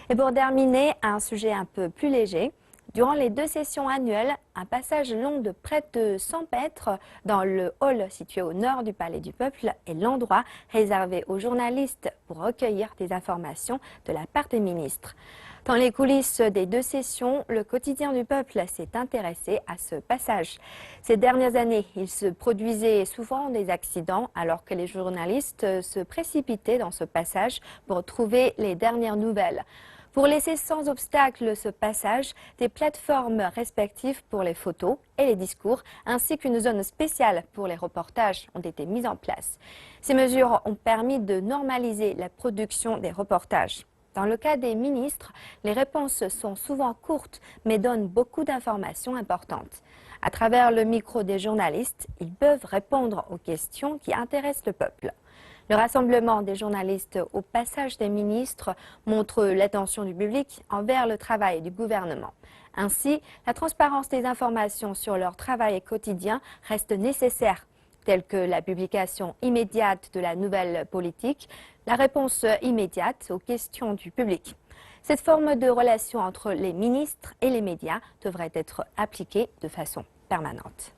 Et pour terminer, un sujet un peu plus léger. Durant les 2 sessions annuelles, un passage long de près de 100 mètres dans le hall situé au nord du Palais du Peuple est l'endroit réservé aux journalistes pour recueillir des informations de la part des ministres. Dans les coulisses des 2 sessions, le quotidien du peuple s'est intéressé à ce passage. Ces dernières années, il se produisait souvent des accidents alors que les journalistes se précipitaient dans ce passage pour trouver les dernières nouvelles. Pour laisser sans obstacle ce passage, des plateformes respectives pour les photos et les discours, ainsi qu'une zone spéciale pour les reportages ont été mises en place. Ces mesures ont permis de normaliser la production des reportages. Dans le cas des ministres, les réponses sont souvent courtes mais donnent beaucoup d'informations importantes. À travers le micro des journalistes, ils peuvent répondre aux questions qui intéressent le peuple. Le rassemblement des journalistes au passage des ministres montre l'attention du public envers le travail du gouvernement. Ainsi, la transparence des informations sur leur travail quotidien reste nécessaire, telles que la publication immédiate de la nouvelle politique, la réponse immédiate aux questions du public. Cette forme de relation entre les ministres et les médias devrait être appliquée de façon permanente.